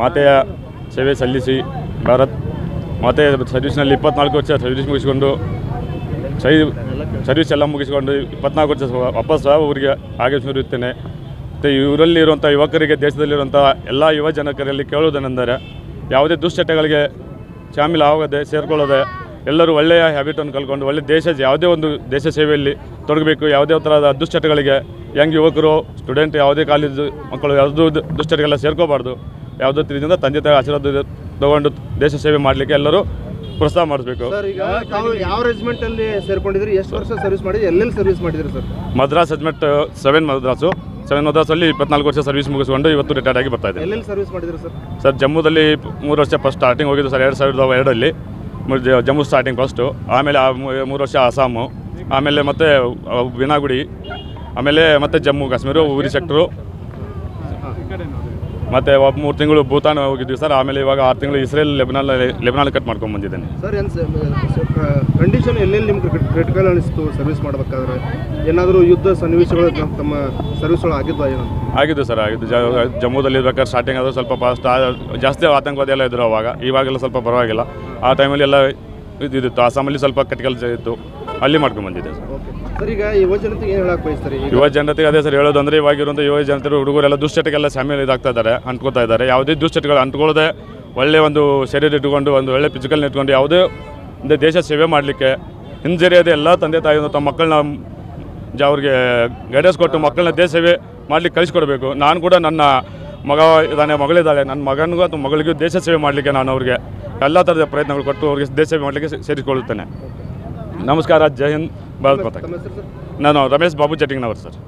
ಮಾತೆಯ ಸೇವೆ ಸಲ್ಲಿಸಿ ಭಾರತ್ ಮಾತೆ ಸರ್ವಿಸ್ನಲ್ಲಿ 24 ವರ್ಷ ಸರ್ವಿಸ್ ಮುಗಿಸ್ಕೊಂಡು ಸರ್ವಿಸ್ ಎಲ್ಲ ಮುಗಿಸ್ಕೊಂಡು 24 ವರ್ಷ ವಾಪಸ್ ಊರಿಗೆ ಆಗಮಿಸಿರುತ್ತೇನೆ. ಮತ್ತು ಇವರಲ್ಲಿರುವಂಥ ಯುವಕರಿಗೆ, ದೇಶದಲ್ಲಿರುವಂಥ ಎಲ್ಲ ಯುವ ಜನಕರಲ್ಲಿ ಕೇಳುವುದೇನೆಂದರೆ ಯಾವುದೇ ದುಶ್ಚಟಗಳಿಗೆ ಶಾಮೀಲಾಗದೆ ಸೇರಿಕೊಳ್ಳದೆ ಎಲ್ಲರೂ ಒಳ್ಳೆಯ ಹ್ಯಾಬಿಟನ್ನು ಕಲ್ಕೊಂಡು ಒಳ್ಳೆಯ ಯಾವುದೇ ಒಂದು ದೇಶ ಸೇವೆಯಲ್ಲಿ ತೊಡಗಬೇಕು. ಯಾವುದೇ ಥರದ ದುಶ್ಚಟಗಳಿಗೆ ಯಂಗ್ ಯುವಕರು, ಸ್ಟೂಡೆಂಟ್, ಯಾವುದೇ ಕಾಲೇಜು ಮಕ್ಕಳು ಯಾವುದೂ ದುಶ್ಚಟಗೆಲ್ಲ ಸೇರ್ಕೋಬಾರ್ದು. ಯಾವುದೋ ರೀತಿಯಿಂದ ತಂದೆ ತಾಯಿ ಆಶೀರ್ವಾದ ತಗೊಂಡು ದೇಶ ಸೇವೆ ಮಾಡಲಿಕ್ಕೆ ಎಲ್ಲರೂ ಪ್ರೋತ್ಸಾಹ ಮಾಡಿಸ್ಬೇಕು. ಸರ್, ಈಗ ತಾವು ಯಾವ ರೆಜಿಮೆಂಟಲ್ಲಿ ಸೇರ್ಕೊಂಡಿದ್ರಿ? ಎಷ್ಟು ವರ್ಷ ಸರ್ವಿಸ್ ಮಾಡಿದ್ರಿ? ಎಲ್ಲೆಲ್ಲಿ ಸರ್ವಿಸ್ ಮಾಡಿದ್ರಿ ಸರ್? ಮದ್ರಾಸ್ ರೆಜಿಮೆಂಟ್ 7 ಮದ್ರಾಸಲ್ಲಿ 24 ವರ್ಷ ಸರ್ವಿಸ್ ಮುಗಿಸ್ಕೊಂಡು ಇವತ್ತು ರಿಟೈರ್ಡ್ ಆಗಿ ಬರ್ತಾ ಇದೆ. ಎಲ್ಲೆಲ್ಲಿ ಸರ್ವಿಸ್ ಮಾಡಿದ್ರಿ ಸರ್? ಸರ್, ಜಮ್ಮುದಲ್ಲಿ 3 ವರ್ಷ ಫಸ್ಟ್ ಸ್ಟಾರ್ಟಿಂಗ್ ಹೋಗಿದ್ದು ಸರ್ 2002ರಲ್ಲಿ ಜಮ್ಮು ಸ್ಟಾರ್ಟಿಂಗ್ ಫಸ್ಟು. ಆಮೇಲೆ 3 ವರ್ಷ ಅಸ್ಸಾಮು, ಆಮೇಲೆ ಮತ್ತೆ ಬಿನಾಗುಡಿ, ಆಮೇಲೆ ಮತ್ತೆ ಜಮ್ಮು ಕಾಶ್ಮೀರ ಉರಿ ಸೆಕ್ಟರು, ಮತ್ತು 3 ತಿಂಗಳು ಭೂತಾನ್ ಹೋಗಿದ್ವಿ ಸರ್. ಆಮೇಲೆ ಇವಾಗ 6 ತಿಂಗಳು ಇಸ್ರೇಲ್ ಲೆಬನಾಲ್ ಕಟ್ ಮಾಡ್ಕೊಂಡು ಬಂದಿದ್ದೇನೆ ಸರ್. ಏನು ಕಂಡೀಷನ್ ಎಲ್ಲೆಲ್ಲಿ ನಿಮ್ಗೆ ಕ್ರಿಟಿಕಲ್ ಅನಿಸ್ತು ಸರ್ವಿಸ್ ಮಾಡಬೇಕಾದ್ರೆ? ಏನಾದರೂ ಯುದ್ಧ ಸನ್ನಿವೇಶಗಳು ತಮ್ಮ ಸರ್ವಿಸ್ ಒಳಗೆ ಆಗಿದ್ವಾ? ಏನು ಆಗಿದ್ದು ಸರ್, ಆಗಿದ್ದು. ಜಮ್ಮುದಲ್ಲಿ ಇರ್ಬೇಕಾದ್ರೆ ಸ್ಟಾರ್ಟಿಂಗ್ ಆದರೂ ಸ್ವಲ್ಪ ಜಾಸ್ತಿ ಆತಂಕವಾದಿ ಎಲ್ಲ ಇದ್ದರು ಅವಾಗ. ಇವಾಗೆಲ್ಲ ಸ್ವಲ್ಪ ಪರವಾಗಿಲ್ಲ. ಆ ಟೈಮಲ್ಲಿ ಎಲ್ಲ ಇದಿತ್ತು. ಅಸ್ಸಾಮಲ್ಲಿ ಸ್ವಲ್ಪ ಕ್ರಿಟಿಕಲ್ ಇತ್ತು, ಅಲ್ಲಿ ಮಾಡ್ಕೊಂಡು ಬಂದಿದ್ದೆ ಸರ್. ಸರ್, ಈಗ ಯುವ ಜನತೆಗೆ ಏನು ಹೇಳಕ್ಕೆ ಬಯಸ್ತಾರೆ? ಯುವ ಜನತೆಗೆ ಅದೇ ಸರ್ ಹೇಳೋದು ಅಂದರೆ, ಇವಾಗಿರುವಂಥ ಯುವ ಜನತೆ ಹುಡುಗರೆಲ್ಲ ದುಶ್ಚಟಕ್ಕೆಲ್ಲ ಶಾಮೀಲ್ ಇದಾಗ್ತಾ ಇದ್ದಾರೆ, ಅಂಟ್ಕೋತಾ ಇದ್ದಾರೆ. ಯಾವುದೇ ದುಶ್ಚಟಗಳು ಅಂಟ್ಕೊಳ್ಳದೆ ಒಳ್ಳೆಯ ಒಂದು ಶರೀರ ಇಟ್ಟುಕೊಂಡು, ಒಂದು ಒಳ್ಳೆ ಫಿಸಿಕಲ್ ಇಟ್ಕೊಂಡು ಯಾವುದೇ ಒಂದು ದೇಶ ಸೇವೆ ಮಾಡಲಿಕ್ಕೆ ಹಿಂಜರಿಯದೆ ಎಲ್ಲ ತಂದೆ ತಾಯಿ ತಮ್ಮ ಮಕ್ಕಳನ್ನ ಅವ್ರಿಗೆ ಗೈಡೆನ್ಸ್ ಕೊಟ್ಟು ಮಕ್ಕಳನ್ನ ದೇಶ ಸೇವೆ ಮಾಡಲಿಕ್ಕೆ ಕಳಿಸ್ಕೊಡ್ಬೇಕು. ನಾನು ಕೂಡ ನನ್ನ ಮಗಳಿದ್ದಾಳೆ, ನನ್ನ ಮಗನಿಗೂ ಅಥವಾ ಮಗಳಿಗೂ ದೇಶ ಸೇವೆ ಮಾಡಲಿಕ್ಕೆ ನಾನು ಅವ್ರಿಗೆ ಎಲ್ಲ ಥರದ ಪ್ರಯತ್ನಗಳು ಕೊಟ್ಟು ಅವ್ರಿಗೆ ದೇಶ ಸೇವೆ ಮಾಡಲಿಕ್ಕೆ ಸೇರಿಸಿಕೊಳ್ಳುತ್ತೇನೆ. ನಮಸ್ಕಾರ. ಜೈ ಹಿಂದ್, ಭಾರತ್ ಮಾತಾ. ನಾನು ರಮೇಶ್ ಬಾಬು ಚಟಿಂಗ್ನವರು ಸರ್.